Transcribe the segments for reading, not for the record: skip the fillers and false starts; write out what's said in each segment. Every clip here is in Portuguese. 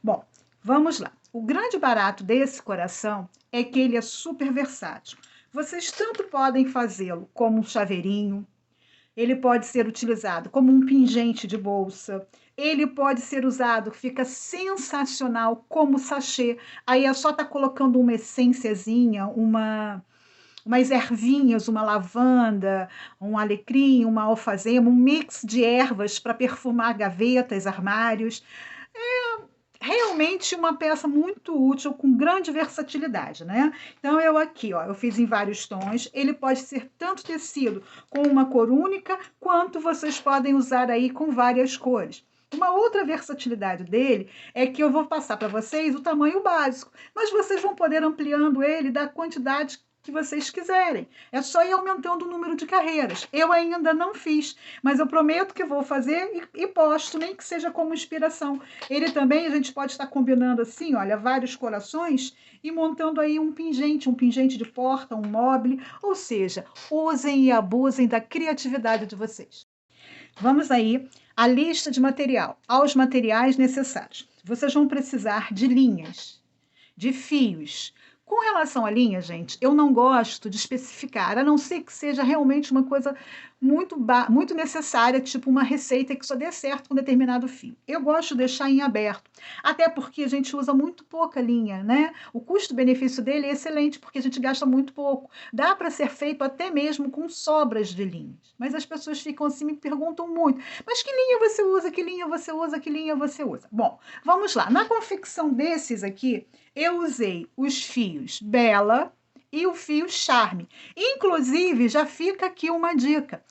Bom, vamos lá. O grande barato desse coração é que ele é super versátil. Vocês tanto podem fazê-lo como um chaveirinho, ele pode ser utilizado como um pingente de bolsa, ele pode ser usado, fica sensacional como sachê. Aí é só estar colocando uma essênciazinha, umas ervinhas, uma lavanda, um alecrim, uma alfazema, um mix de ervas para perfumar gavetas, armários. Realmente uma peça muito útil, com grande versatilidade, né? Então, eu aqui, ó, eu fiz em vários tons. Ele pode ser tanto tecido com uma cor única, quanto vocês podem usar aí com várias cores. Uma outra versatilidade dele é que eu vou passar para vocês o tamanho básico, mas vocês vão poder ampliando ele da quantidade que vocês quiserem. É só ir aumentando o número de carreiras. Eu ainda não fiz, mas eu prometo que vou fazer e posto, nem que seja como inspiração. Ele também, a gente pode estar combinando assim, olha, vários corações e montando aí um pingente de porta, um mobile, ou seja, usem e abusem da criatividade de vocês. Vamos aí à lista de material, aos materiais necessários. Vocês vão precisar de linhas, de fios. Com relação à linha, gente, eu não gosto de especificar, a não ser que seja realmente uma coisa muito necessária, tipo uma receita que só dê certo com determinado fio. Eu gosto de deixar em aberto, até porque a gente usa muito pouca linha, né? O custo-benefício dele é excelente, porque a gente gasta muito pouco. Dá para ser feito até mesmo com sobras de linhas. Mas as pessoas ficam assim, me perguntam muito, mas que linha você usa, que linha você usa, que linha você usa? Bom, vamos lá. Na confecção desses aqui, eu usei os fios Bela e o fio Charme. Inclusive, já fica aqui uma dica.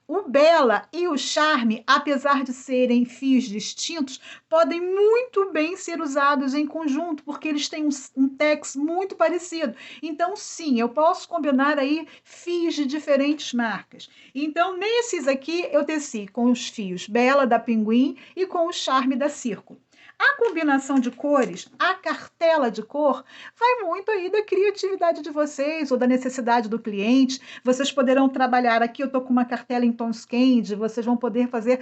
O Bela e o Charme, apesar de serem fios distintos, podem muito bem ser usados em conjunto, porque eles têm um tex muito parecido. Então, sim, eu posso combinar aí fios de diferentes marcas. Então, nesses aqui, eu teci com os fios Bela da Pinguim e com o Charme da Círculo. A combinação de cores, a cartela de cor, vai muito aí da criatividade de vocês ou da necessidade do cliente. Vocês poderão trabalhar aqui, eu estou com uma cartela em tons candy, vocês vão poder fazer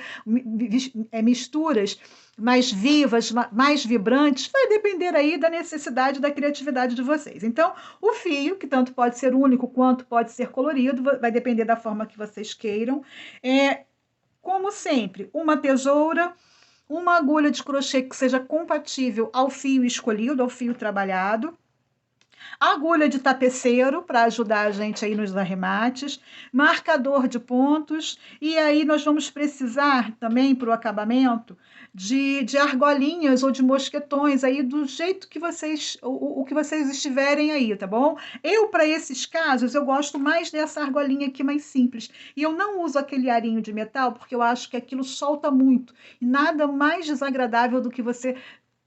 misturas mais vivas, mais vibrantes, vai depender aí da necessidade, da criatividade de vocês. Então, o fio, que tanto pode ser único quanto pode ser colorido, vai depender da forma que vocês queiram. Como sempre, uma tesoura, uma agulha de crochê que seja compatível ao fio escolhido, ao fio trabalhado, agulha de tapeceiro para ajudar a gente aí nos arremates, marcador de pontos, e aí nós vamos precisar também para o acabamento de argolinhas ou de mosquetões aí do jeito que vocês, o que vocês estiverem aí, tá bom? Eu, para esses casos, eu gosto mais dessa argolinha aqui mais simples, e eu não uso aquele arinho de metal porque eu acho que aquilo solta muito, e nada mais desagradável do que você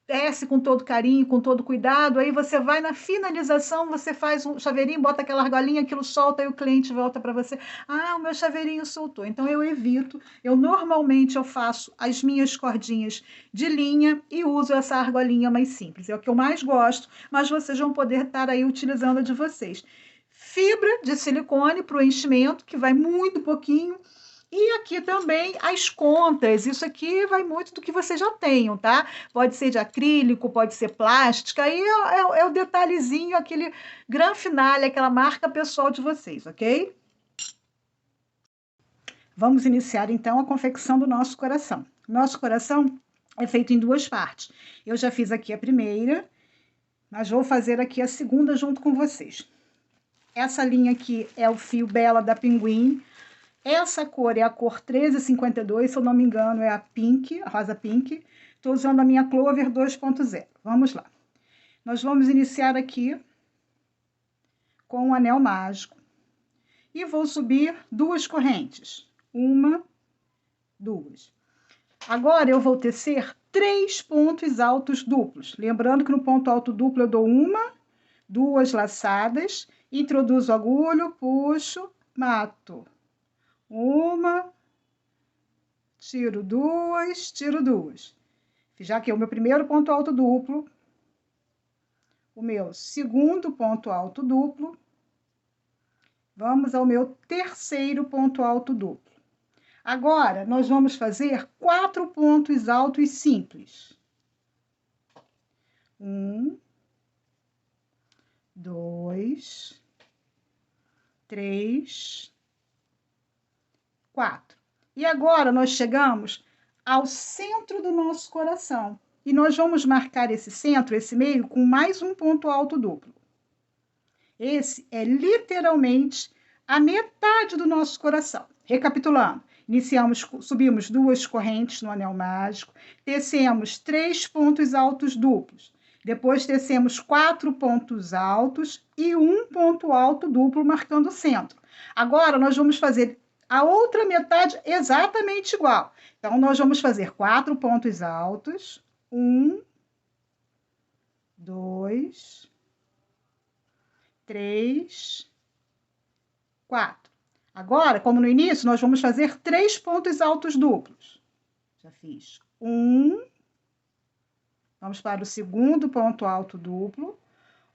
tece com todo carinho, com todo cuidado, aí você vai na finalização, você faz um chaveirinho, bota aquela argolinha, aquilo solta, aí o cliente volta para você, ah, o meu chaveirinho soltou. Então eu evito, normalmente eu faço as minhas cordinhas de linha e uso essa argolinha mais simples, é o que eu mais gosto, mas vocês vão poder estar aí utilizando a de vocês. Fibra de silicone para o enchimento, que vai muito pouquinho, e aqui também as contas, isso aqui vai muito do que vocês já tenham, tá? Pode ser de acrílico, pode ser plástica, aí é o detalhezinho, aquele gran finale, aquela marca pessoal de vocês, ok? Vamos iniciar então a confecção do nosso coração. Nosso coração é feito em duas partes. Eu já fiz aqui a primeira, mas vou fazer aqui a segunda junto com vocês. Essa linha aqui é o fio Bela da Pinguim. Essa cor é a cor 1352, se eu não me engano, é a pink, a rosa pink. Estou usando a minha Clover 2.0. Vamos lá. Nós vamos iniciar aqui com o anel mágico. E vou subir duas correntes. Uma, duas. Agora, eu vou tecer 3 pontos altos duplos. Lembrando que no ponto alto duplo eu dou uma, duas laçadas, introduzo a agulha, puxo, mato. Uma, tiro duas, tiro duas. Já que é o meu primeiro ponto alto duplo, o meu segundo ponto alto duplo, vamos ao meu terceiro ponto alto duplo. Agora, nós vamos fazer 4 pontos altos simples. 2, 3, 4. E agora nós chegamos ao centro do nosso coração. E nós vamos marcar esse centro, esse meio, com mais um ponto alto duplo. Esse é literalmente a metade do nosso coração. Recapitulando, subimos 2 correntes no anel mágico, tecemos 3 pontos altos duplos, depois tecemos 4 pontos altos e 1 ponto alto duplo marcando o centro. Agora nós vamos fazer a outra metade exatamente igual. Então nós vamos fazer 4 pontos altos, 1, 2, 3, 4. Agora, como no início, nós vamos fazer 3 pontos altos duplos. Já fiz 1. Vamos para o segundo ponto alto duplo.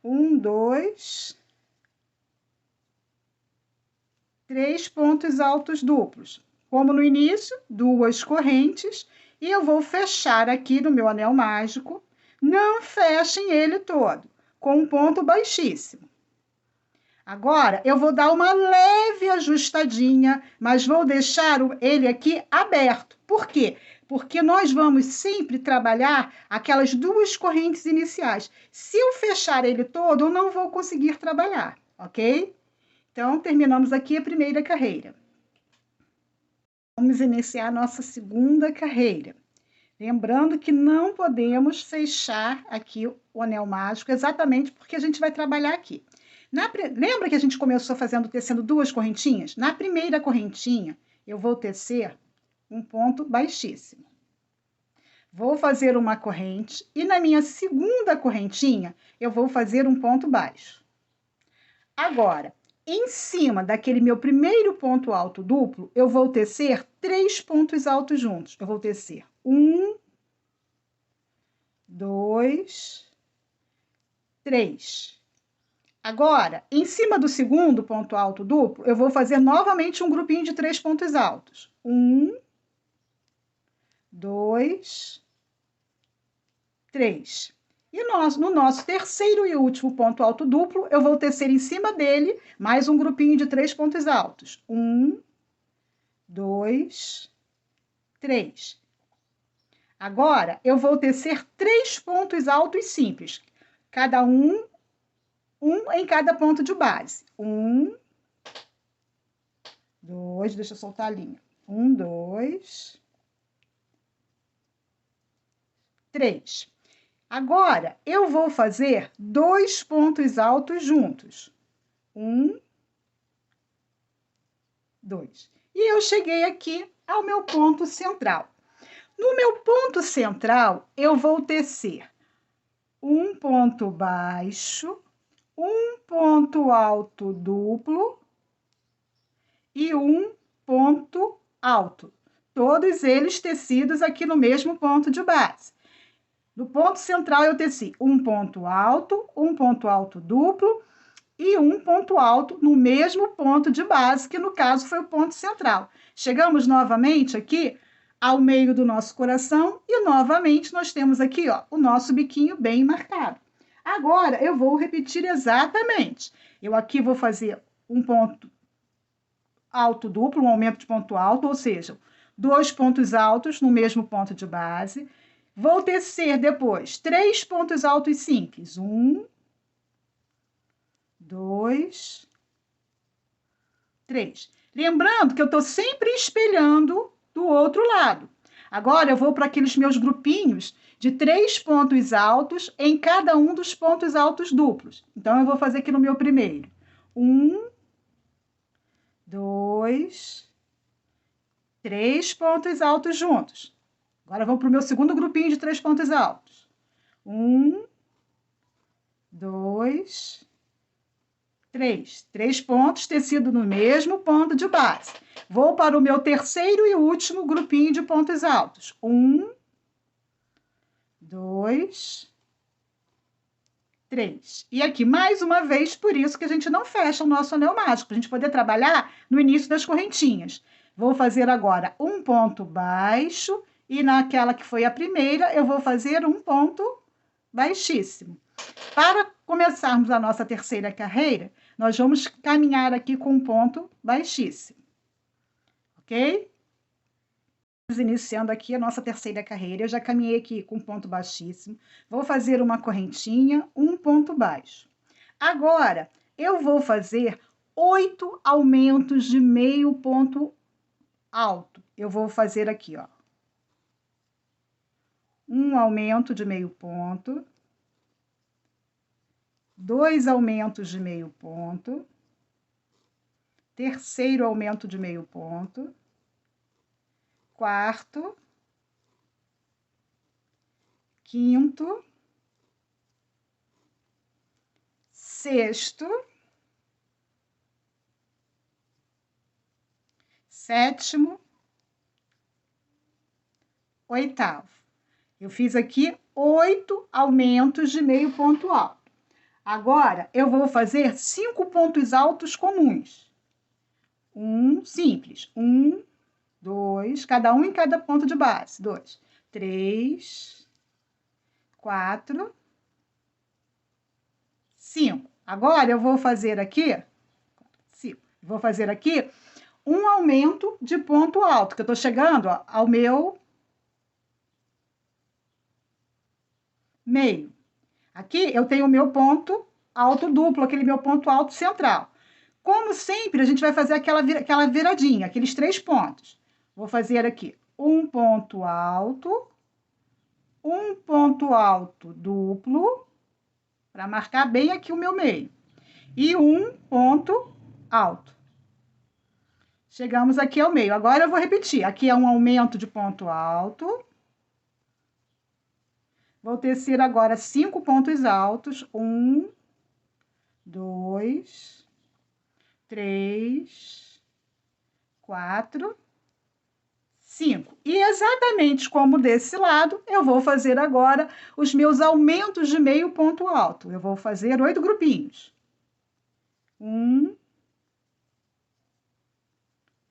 1, 2, 3 pontos altos duplos. Como no início, 2 correntes. E eu vou fechar aqui no meu anel mágico. Não fechem ele todo, com um ponto baixíssimo. Agora, eu vou dar uma leve ajustadinha, mas vou deixar ele aqui aberto. Por quê? Porque nós vamos sempre trabalhar aquelas 2 correntes iniciais. Se eu fechar ele todo, eu não vou conseguir trabalhar, ok? Então, terminamos aqui a primeira carreira. Vamos iniciar a nossa segunda carreira. Lembrando que não podemos fechar aqui o anel mágico, exatamente porque a gente vai trabalhar aqui. Lembra que a gente começou tecendo 2 correntinhas? Na primeira correntinha, eu vou tecer um ponto baixíssimo. Vou fazer uma corrente e na minha segunda correntinha, eu vou fazer um ponto baixo. Agora, em cima daquele meu primeiro ponto alto duplo, eu vou tecer 3 pontos altos juntos. Eu vou tecer 1, 2, 3. Agora, em cima do segundo ponto alto duplo, eu vou fazer novamente um grupinho de 3 pontos altos. 1, 2, 3. E no nosso terceiro e último ponto alto duplo, eu vou tecer em cima dele mais um grupinho de 3 pontos altos. 1, 2, 3. Agora, eu vou tecer 3 pontos altos simples, cada um em cada ponto de base. 1, 2, deixa eu soltar a linha. 1, 2, 3. Agora, eu vou fazer 2 pontos altos juntos. 1, 2. E eu cheguei aqui ao meu ponto central. No meu ponto central, eu vou tecer um ponto baixo, um ponto alto duplo e um ponto alto. Todos eles tecidos aqui no mesmo ponto de base. No ponto central, eu teci um ponto alto duplo e um ponto alto no mesmo ponto de base, que no caso foi o ponto central. Chegamos novamente aqui ao meio do nosso coração e novamente nós temos aqui, ó, o nosso biquinho bem marcado. Agora, eu vou repetir exatamente. Eu aqui vou fazer um ponto alto duplo, um aumento de ponto alto, ou seja, 2 pontos altos no mesmo ponto de base. Vou tecer depois 3 pontos altos simples. 1, 2, 3. Lembrando que eu estou sempre espelhando do outro lado. Agora, eu vou para aqueles meus grupinhos de 3 pontos altos em cada um dos pontos altos duplos. Então, eu vou fazer aqui no meu primeiro. 1, 2, 3 pontos altos juntos. Agora, vamos para o meu segundo grupinho de 3 pontos altos. 1, 2, 3. 3 pontos, tecido no mesmo ponto de base. Vou para o meu terceiro e último grupinho de pontos altos. 1, 2, 3. E aqui, mais uma vez, por isso que a gente não fecha o nosso anel mágico, para a gente poder trabalhar no início das correntinhas. Vou fazer agora um ponto baixo e naquela que foi a primeira, eu vou fazer um ponto baixíssimo. Para começarmos a nossa terceira carreira, nós vamos caminhar aqui com um ponto baixíssimo, ok? Iniciando aqui a nossa terceira carreira, eu já caminhei aqui com ponto baixíssimo, vou fazer uma correntinha, um ponto baixo. Agora, eu vou fazer 8 aumentos de meio ponto alto. Eu vou fazer aqui, ó. Um aumento de meio ponto, 2 aumentos de meio ponto, terceiro aumento de meio ponto, quarto, quinto, sexto, sétimo, oitavo. Eu fiz aqui 8 aumentos de meio ponto alto. Agora, eu vou fazer 5 pontos altos comuns. Simples. 1, 2, cada um em cada ponto de base. 2, 3, 4, 5. Agora, eu vou fazer aqui, 5. Vou fazer aqui um aumento de ponto alto, que eu tô chegando, ó, ao meu meio. Aqui eu tenho o meu ponto alto duplo, aquele meu ponto alto central. Como sempre, a gente vai fazer aquela viradinha, aqueles 3 pontos. Vou fazer aqui um ponto alto duplo, para marcar bem aqui o meu meio, e um ponto alto. Chegamos aqui ao meio. Agora eu vou repetir. Aqui é um aumento de ponto alto. Vou tecer agora 5 pontos altos. 1, 2, 3, 4, 5. E exatamente como desse lado, eu vou fazer agora os meus aumentos de meio ponto alto. Eu vou fazer 8 grupinhos. 1,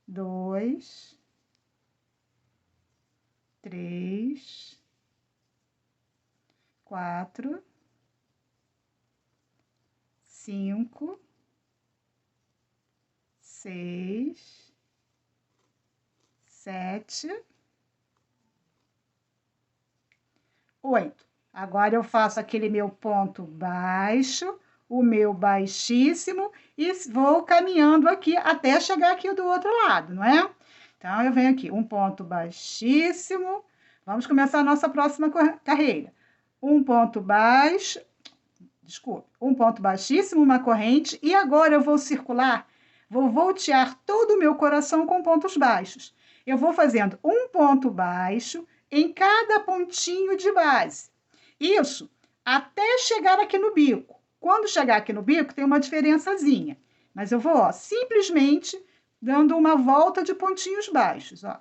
2, 3, 4, 5, 6, 7, 8. Agora eu faço aquele meu ponto baixo, o meu baixíssimo e vou caminhando aqui até chegar aqui do outro lado, não é? Então, eu venho aqui, um ponto baixíssimo. Vamos começar a nossa próxima carreira. Um ponto baixo, desculpa, um ponto baixíssimo, uma corrente, e agora eu vou circular, vou voltear todo o meu coração com pontos baixos. Eu vou fazendo um ponto baixo em cada pontinho de base. Isso até chegar aqui no bico. Quando chegar aqui no bico, tem uma diferençazinha. Mas eu vou, ó, simplesmente dando uma volta de pontinhos baixos, ó.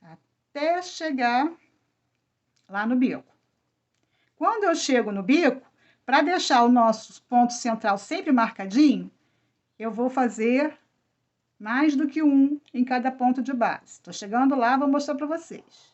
Até chegar lá no bico. Quando eu chego no bico, para deixar o nosso ponto central sempre marcadinho, eu vou fazer mais do que um em cada ponto de base. Estou chegando lá, vou mostrar para vocês.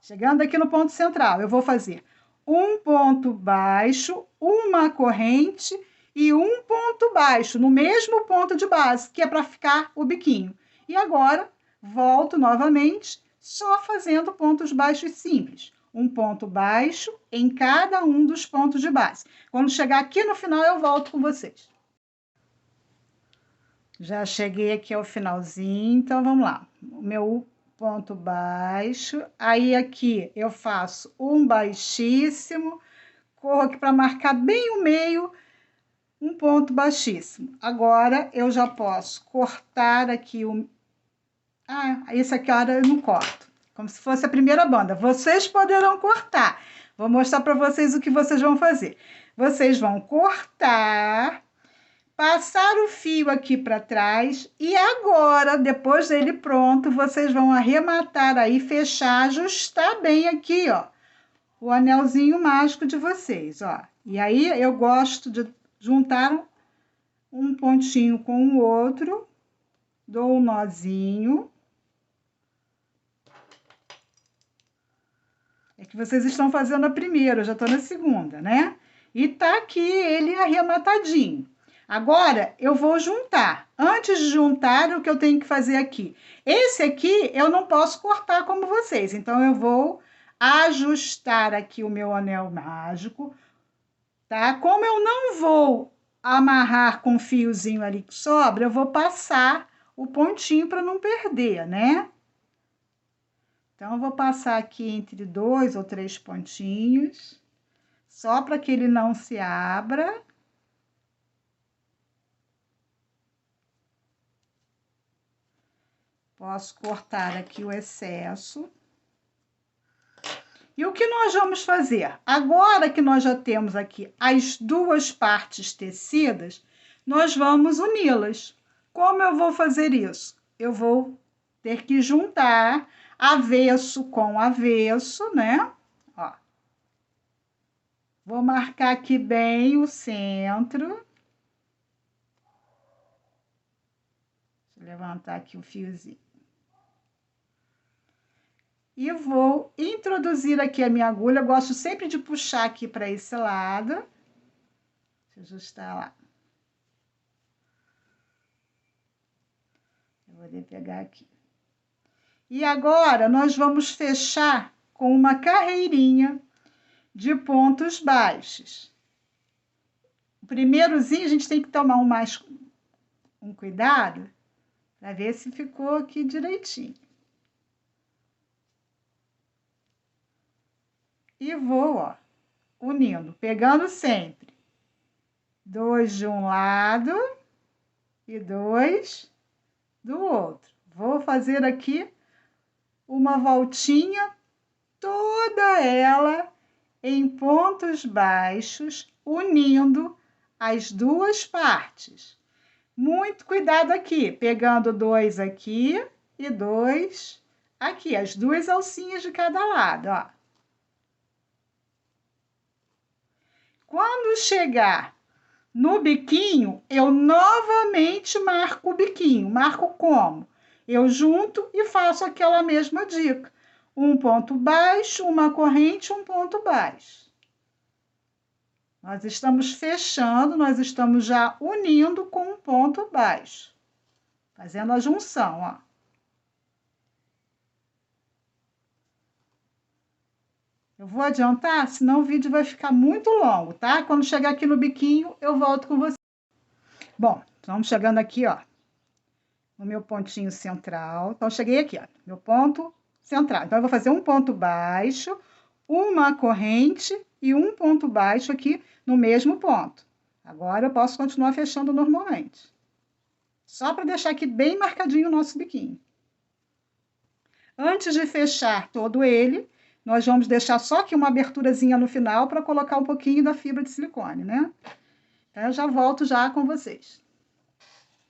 Chegando aqui no ponto central, eu vou fazer um ponto baixo, uma corrente e um ponto baixo no mesmo ponto de base, que é para ficar o biquinho. E agora, volto novamente, só fazendo pontos baixos simples. Um ponto baixo em cada um dos pontos de base. Quando chegar aqui no final, eu volto com vocês. Já cheguei aqui ao finalzinho, então vamos lá. O meu ponto baixo, aí aqui eu faço um baixíssimo, corro aqui para marcar bem o meio, um ponto baixíssimo. Agora, eu já posso cortar aqui o... esse aqui, agora eu não corto, como se fosse a primeira banda. Vocês poderão cortar. Vou mostrar para vocês o que vocês vão fazer. Vocês vão cortar, passar o fio aqui para trás e agora, depois dele pronto, vocês vão arrematar aí, fechar, ajustar bem aqui, ó, o anelzinho mágico de vocês, ó. E aí, eu gosto de juntar um pontinho com o outro, dou um nozinho. que vocês estão fazendo a primeira, eu já estou na segunda, né? E tá aqui ele arrematadinho. Agora, eu vou juntar. Antes de juntar, o que eu tenho que fazer aqui? Esse aqui, eu não posso cortar como vocês. Então, eu vou ajustar aqui o meu anel mágico, tá? Como eu não vou amarrar com o fiozinho ali que sobra, eu vou passar o pontinho para não perder, né? Então, eu vou passar aqui entre 2 ou 3 pontinhos, só para que ele não se abra. Posso cortar aqui o excesso. E o que nós vamos fazer? Agora que nós já temos aqui as duas partes tecidas, nós vamos uni-las. Como eu vou fazer isso? Eu vou ter que juntar avesso com avesso, né? Ó. Vou marcar aqui bem o centro. Deixa eu levantar aqui o fiozinho. E vou introduzir aqui a minha agulha. Eu gosto sempre de puxar aqui para esse lado. Deixa eu ajustar lá. Eu vou pegar aqui. E agora, nós vamos fechar com uma carreirinha de pontos baixos. O primeirozinho, a gente tem que tomar um cuidado para ver se ficou aqui direitinho. E vou, ó, unindo, pegando sempre 2 de um lado e 2 do outro. Vou fazer aqui uma voltinha, toda ela em pontos baixos, unindo as duas partes. Muito cuidado aqui, pegando 2 aqui e 2 aqui, as duas alcinhas de cada lado, ó. Quando chegar no biquinho, eu novamente marco o biquinho. Marco como? Eu junto e faço aquela mesma dica. Um ponto baixo, uma corrente, um ponto baixo. Nós estamos fechando, nós estamos já unindo com um ponto baixo. Fazendo a junção, ó. Eu vou adiantar, senão o vídeo vai ficar muito longo, tá? Quando chegar aqui no biquinho, eu volto com você. Bom, estamos chegando aqui, ó, no meu pontinho central. Então, cheguei aqui, ó, meu ponto central. Então, eu vou fazer um ponto baixo, uma corrente e um ponto baixo aqui no mesmo ponto. Agora, eu posso continuar fechando normalmente. Só para deixar aqui bem marcadinho o nosso biquinho. Antes de fechar todo ele, nós vamos deixar só aqui uma aberturazinha no final para colocar um pouquinho da fibra de silicone, né? Então, eu já volto já com vocês.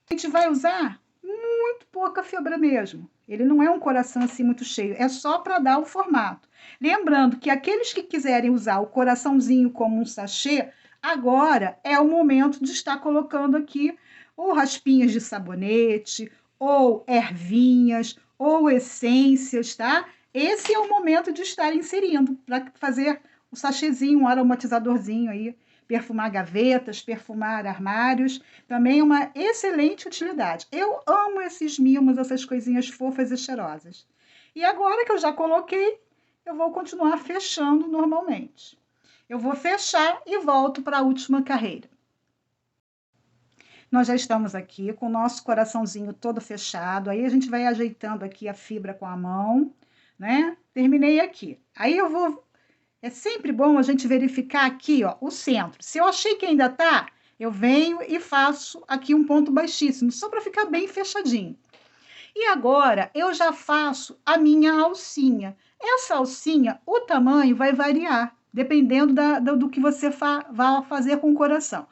A gente vai usar muito pouca fibra mesmo. Ele não é um coração assim muito cheio, é só para dar o formato. Lembrando que aqueles que quiserem usar o coraçãozinho como um sachê, agora é o momento de estar colocando aqui ou raspinhas de sabonete, ou ervinhas, ou essências, tá? Esse é o momento de estar inserindo para fazer o sachêzinho, um aromatizadorzinho aí. Perfumar gavetas, perfumar armários, também é uma excelente utilidade. Eu amo esses mimos, essas coisinhas fofas e cheirosas. E agora que eu já coloquei, eu vou continuar fechando normalmente. Eu vou fechar e volto para a última carreira. Nós já estamos aqui com o nosso coraçãozinho todo fechado, aí a gente vai ajeitando aqui a fibra com a mão, né? Terminei aqui. Aí eu vou... É sempre bom a gente verificar aqui, ó, o centro. Se eu achei que ainda tá, eu venho e faço aqui um ponto baixíssimo, só para ficar bem fechadinho. E agora, eu já faço a minha alcinha. Essa alcinha, o tamanho vai variar, dependendo do que você vai fazer com o coração.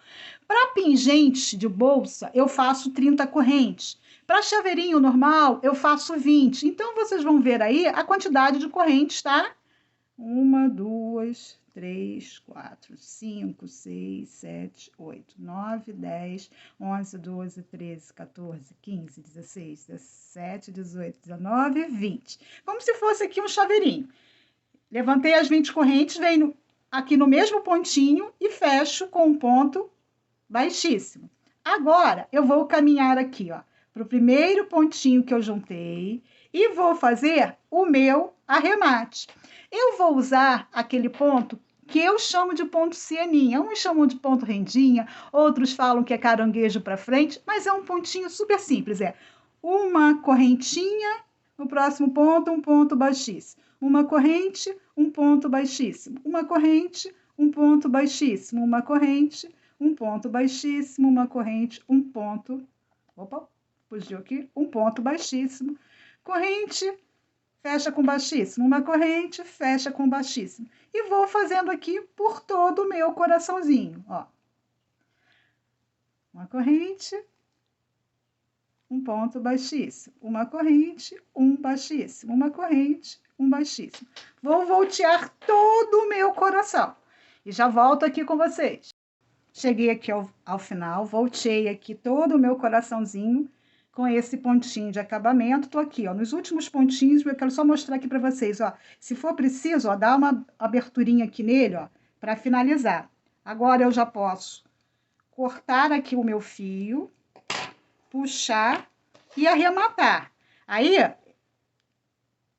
Para pingente de bolsa, eu faço 30 correntes. Para chaveirinho normal, eu faço 20. Então, vocês vão ver aí a quantidade de correntes, tá? 1, 2, 3, 4, 5, 6, 7, 8, 9, 10, 11, 12, 13, 14, 15, 16, 17, 18, 19, 20. Como se fosse aqui um chaveirinho. Levantei as 20 correntes, venho aqui no mesmo pontinho e fecho com um ponto baixíssimo. Agora, eu vou caminhar aqui, ó, para o primeiro pontinho que eu juntei e vou fazer o meu arremate. Eu vou usar aquele ponto que eu chamo de ponto sieninha. Uns chamam de ponto rendinha, outros falam que é caranguejo para frente, mas é um pontinho super simples, é uma correntinha, no próximo ponto, um ponto baixíssimo. Uma corrente, um ponto baixíssimo. Uma corrente, um ponto baixíssimo. Uma corrente, um ponto baixíssimo. Uma corrente, um ponto... Opa, fugiu aqui. Um ponto baixíssimo. Corrente, fecha com baixíssimo. Uma corrente, fecha com baixíssimo. E vou fazendo aqui por todo o meu coraçãozinho, ó. Uma corrente, um ponto baixíssimo, uma corrente, um baixíssimo, uma corrente, um baixíssimo. Vou voltear todo o meu coração e já volto aqui com vocês. Cheguei aqui ao final, voltei aqui todo o meu coraçãozinho com esse pontinho de acabamento. Tô aqui, ó, nos últimos pontinhos, eu quero só mostrar aqui para vocês, ó. Se for preciso, ó, dá uma aberturinha aqui nele, ó, para finalizar. Agora eu já posso cortar aqui o meu fio, puxar e arrematar. Aí,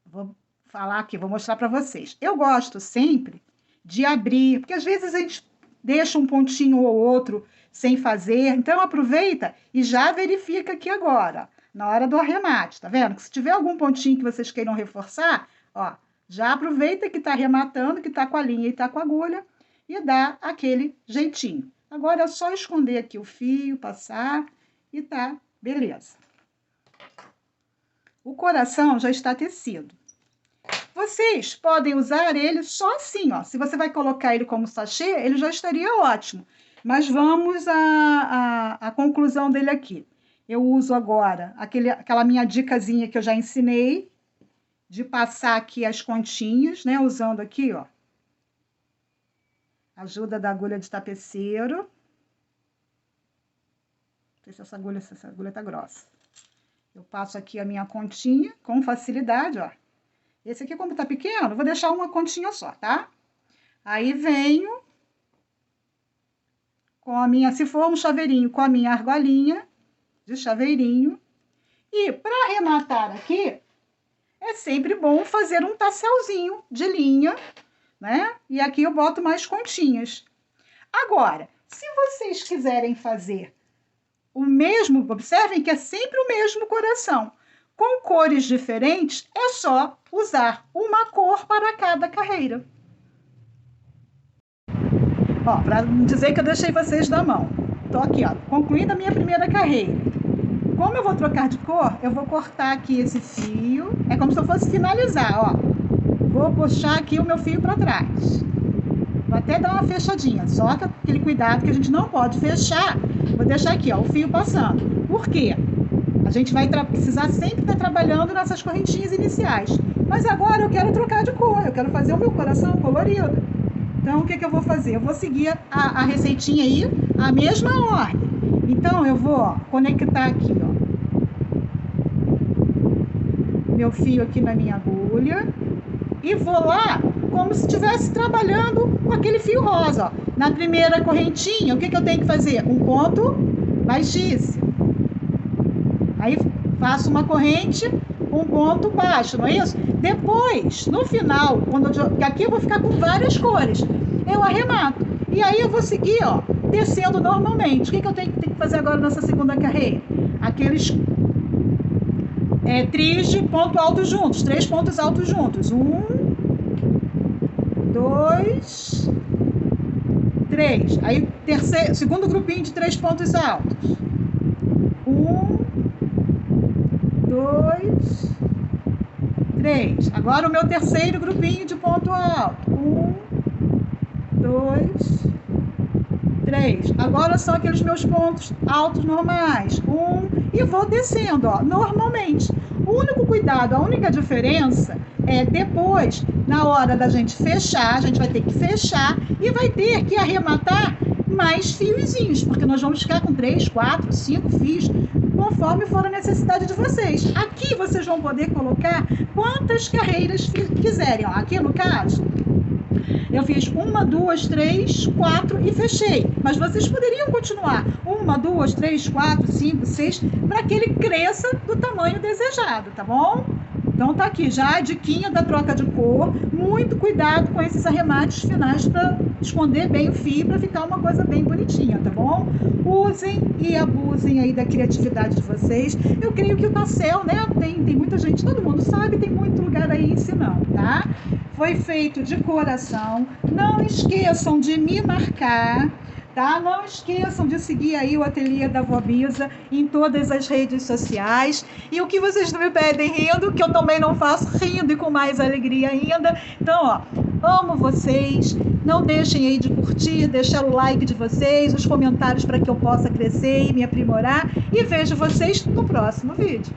vou falar aqui, vou mostrar para vocês. Eu gosto sempre de abrir, porque às vezes a gente deixa um pontinho ou outro sem fazer, então aproveita e já verifica aqui agora, na hora do arremate, tá vendo? Se tiver algum pontinho que vocês queiram reforçar, ó, já aproveita que tá arrematando, que tá com a linha e tá com a agulha, e dá aquele jeitinho. Agora é só esconder aqui o fio, passar e tá, beleza. O coração já está tecido. Vocês podem usar ele só assim, ó. Se você vai colocar ele como sachê, ele já estaria ótimo. Mas vamos à conclusão dele aqui. Eu uso agora aquela minha dicasinha que eu já ensinei, de passar aqui as pontinhas, né? Usando aqui, ó, ajuda da agulha de tapeceiro. Não sei se essa agulha tá grossa. Eu passo aqui a minha continha com facilidade, ó. Esse aqui, como tá pequeno, vou deixar uma continha só, tá? Aí venho com a minha, se for um chaveirinho, com a minha argolinha de chaveirinho. E para arrematar aqui, é sempre bom fazer um tasselzinho de linha, né? E aqui eu boto mais continhas. Agora, se vocês quiserem fazer o mesmo, observem que é sempre o mesmo coração. Com cores diferentes, é só usar uma cor para cada carreira. Ó, para não dizer que eu deixei vocês na mão. Tô aqui, ó, concluindo a minha primeira carreira. Como eu vou trocar de cor, eu vou cortar aqui esse fio. É como se eu fosse finalizar, ó. Vou puxar aqui o meu fio para trás. Vou até dar uma fechadinha, só que aquele cuidado que a gente não pode fechar. Vou deixar aqui, ó, o fio passando. Por quê? A gente vai precisar sempre estar trabalhando nessas correntinhas iniciais. Mas agora eu quero trocar de cor, eu quero fazer o meu coração colorido. Então, o que eu vou fazer? Eu vou seguir a receitinha aí, a mesma ordem. Então, eu vou, ó, conectar aqui, ó, meu fio aqui na minha agulha e vou lá como se estivesse trabalhando com aquele fio rosa, ó. Na primeira correntinha, o que eu tenho que fazer? Um ponto baixíssimo. Aí faço uma corrente, um ponto baixo, não é isso? Depois, no final, aqui eu vou ficar com várias cores, eu arremato. E aí eu vou seguir, ó, descendo normalmente. O que eu tenho que fazer agora nessa segunda carreira? Aqueles trios de ponto alto juntos, 3 pontos altos juntos. 1, 2, 3. Aí, segundo grupinho de 3 pontos altos. 1, 2, 3. Agora o meu terceiro grupinho de ponto alto. 1, 2, 3. Agora são aqueles meus pontos altos normais. 1, e vou descendo, ó, normalmente. O único cuidado, a única diferença é depois, na hora da gente fechar, a gente vai ter que fechar e vai ter que arrematar mais fiozinhos, porque nós vamos ficar com 3, 4, 5 fios. conforme for a necessidade de vocês. Aqui vocês vão poder colocar quantas carreiras quiserem. Ó, aqui no caso, eu fiz 1, 2, 3, 4 e fechei. Mas vocês poderiam continuar 1, 2, 3, 4, 5, 6, para que ele cresça do tamanho desejado, tá bom? Então tá aqui já a diquinha da troca de cor. Muito cuidado com esses arremates finais para esconder bem o fio, para ficar uma coisa bem bonitinha, tá bom? Usem e abusem aí da criatividade de vocês. Eu creio que o Tassel, né, tem muita gente, todo mundo sabe, tem muito lugar aí ensinando, tá? Foi feito de coração. Não esqueçam de me marcar, tá? Não esqueçam de seguir aí o Ateliê da Vó Bisa em todas as redes sociais. E o que vocês não me pedem rindo, que eu também não faço rindo e com mais alegria ainda. Então, ó, amo vocês. Não deixem aí de curtir, deixar o like de vocês, os comentários para que eu possa crescer e me aprimorar. E vejo vocês no próximo vídeo.